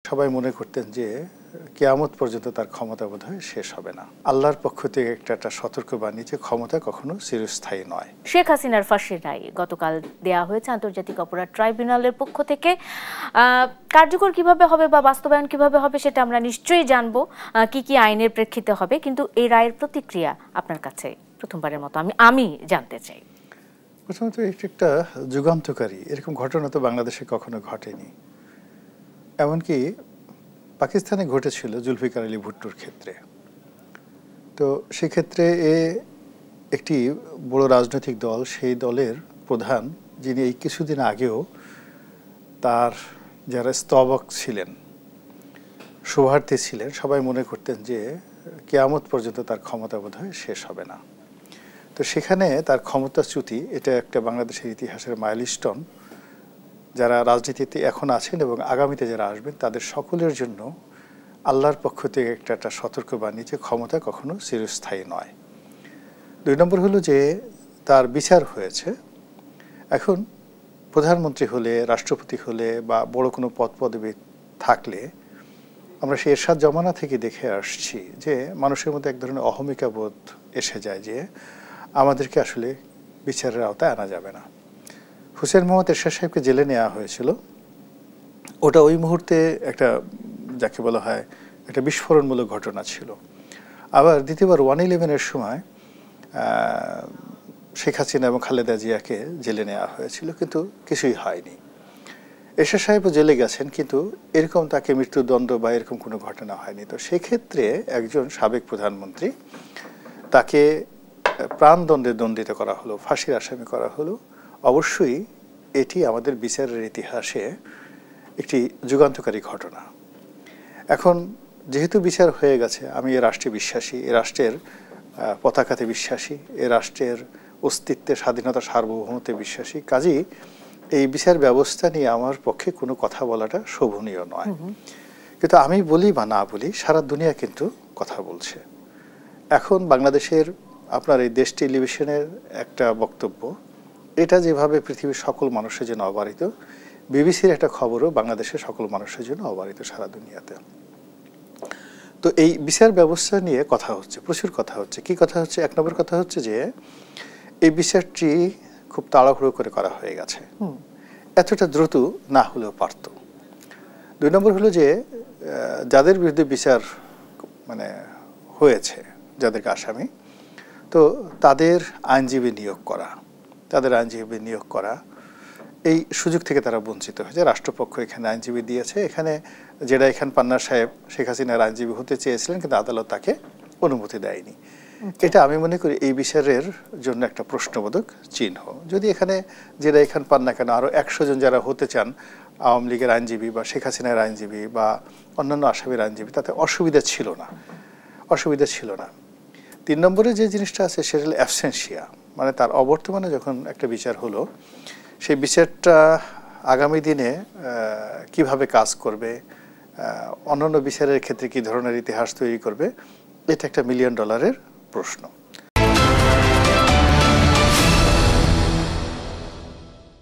সবাই মনে করতেন যে কিয়ামত পর্যন্ত তার ক্ষমতা বোধহয় শেষ হবে না। আল্লাহর পক্ষ থেকে একটা সতর্কবাণী যে ক্ষমতা কখনো চিরস্থায়ী নয়। শেখ হাসিনার ফাঁসির রায় গতকাল দেয়া হয়েছে আন্তর্জাতিক অপরাধ ট্রাইব্যুনালের পক্ষ থেকে। কার্যকর কিভাবে হবে বা বাস্তবায়ন কিভাবে হবে সেটা আমরা নিশ্চয়ই জানবো, কি কি আইনের প্রেক্ষিতে হবে, কিন্তু এই রায়ের প্রতিক্রিয়া আপনার কাছে প্রথমবারের মতো আমি জানতে চাই। প্রথমত এটি একটা যুগান্তকারী, এরকম ঘটনা তো বাংলাদেশে কখনো ঘটেনি। এমনকি পাকিস্তানে ঘটেছিল জুলফিকার আলী ভুট্টোর ক্ষেত্রে। তো সেক্ষেত্রে একটি বড় রাজনৈতিক দল, সেই দলের প্রধান যিনি এই কিছুদিন আগেও তার যারা স্তবক ছিলেন, শোভার্থী ছিলেন, সবাই মনে করতেন যে কিয়ামত পর্যন্ত তার ক্ষমতা বোধহয় শেষ হবে না। তো সেখানে তার ক্ষমতাচ্যুতি, এটা একটা বাংলাদেশের ইতিহাসের মাইলস্টোন। যারা রাজনীতিতে এখন আছেন এবং আগামীতে যারা আসবেন তাদের সকলের জন্য আল্লাহর পক্ষ থেকে একটা সতর্কবাণী যে ক্ষমতা কখনো চিরস্থায়ী নয়। ২ নম্বর হলো যে তার বিচার হয়েছে। এখন প্রধানমন্ত্রী হলে, রাষ্ট্রপতি হলে বা বড় কোনো পদ পদবি থাকলে আমরা সেই এরশাদ জমানা থেকে দেখে আসছি যে মানুষের মধ্যে এক ধরনের অহমিকা বোধ এসে যায় যে আমাদেরকে আসলে বিচারের আওতায় আনা যাবে না। হুসেইন মোহাম্মদ এরশাদ সাহেবকে জেলে নেওয়া হয়েছিল। ওটা ওই মুহূর্তে একটা, যাকে বলা হয়, একটা বিস্ফোরণমূলক ঘটনা ছিল। আবার দ্বিতীয়বার 1/11-এর সময় শেখ হাসিনা এবং খালেদা জিয়াকে জেলে নেওয়া হয়েছিল, কিন্তু কিছুই হয়নি। এরশাদ সাহেবও জেলে গেছেন, কিন্তু এরকম তাকে মৃত্যুদণ্ড বা এরকম কোনো ঘটনা হয়নি। তো সেক্ষেত্রে একজন সাবেক প্রধানমন্ত্রী, তাকে প্রাণদণ্ডে দণ্ডিত করা হলো, ফাঁসির আসামি করা হলো। অবশ্যই এটি আমাদের বিচারের ইতিহাসে একটি যুগান্তকারী ঘটনা। এখন যেহেতু বিচার হয়ে গেছে, আমি এ রাষ্ট্রে বিশ্বাসী, এ রাষ্ট্রের পতাকাতে বিশ্বাসী, এ রাষ্ট্রের অস্তিত্বে, স্বাধীনতা, সার্বভৌমত্বে বিশ্বাসী। কাজেই এই বিচার ব্যবস্থা নিয়ে আমার পক্ষে কোনো কথা বলাটা শোভনীয় নয়। কিন্তু আমি বলি বা না বলি, সারা দুনিয়া কিন্তু কথা বলছে। এখন বাংলাদেশের আপনার এই দেশ টেলিভিশনের একটা বক্তব্য, এটা যেভাবে পৃথিবীর সকল মানুষের জন্য অবারিত, বিবিসির একটা খবরও বাংলাদেশের সকল মানুষের জন্য অবারিত সারা দুনিয়াতে। তো এই বিচার ব্যবস্থা নিয়ে কথা হচ্ছে, প্রচুর কথা হচ্ছে। কি কথা হচ্ছে? 1 নম্বর কথা হচ্ছে যে এই বিচারটি খুব তাড়াহুড়ো করে করা হয়ে গেছে, এতটা দ্রুত না হলেও পারত। 2 নম্বর হলো যে যাদের বিরুদ্ধে বিচার হয়েছে, যাদেরকে আসামি, তো তাদের আইনজীবী নিয়োগ করা, এই সুযোগ থেকে তারা বঞ্চিত হয়েছে। রাষ্ট্রপক্ষ এখানে আইনজীবী দিয়েছে। এখানে জেডাই খান পান্না সাহেব শেখ হাসিনার আইনজীবী হতে চেয়েছিলেন, কিন্তু আদালত তাকে অনুমতি দেয়নি। এটা আমি মনে করি এই বিচারের জন্য একটা প্রশ্নবোধক চিহ্ন। যদি এখানে জেডাই খান পান্না কেন, আরও 100 জন যারা হতে চান আওয়ামী লীগের আইনজীবী বা শেখ হাসিনার আইনজীবী বা অন্যান্য আসামির আইনজীবী, তাতে অসুবিধা ছিল না। 3 নম্বরে যে জিনিসটা আছে সেটা হলো অ্যাবসেন্সিয়া, মানে তার অবর্তমানে যখন একটা বিচার হলো, সেই বিচারটা আগামী দিনে কিভাবে কাজ করবে, অন্যান্য বিচারের ক্ষেত্রে কী ধরনের ইতিহাস তৈরি করবে, এটা একটা $1 মিলিয়ন প্রশ্ন।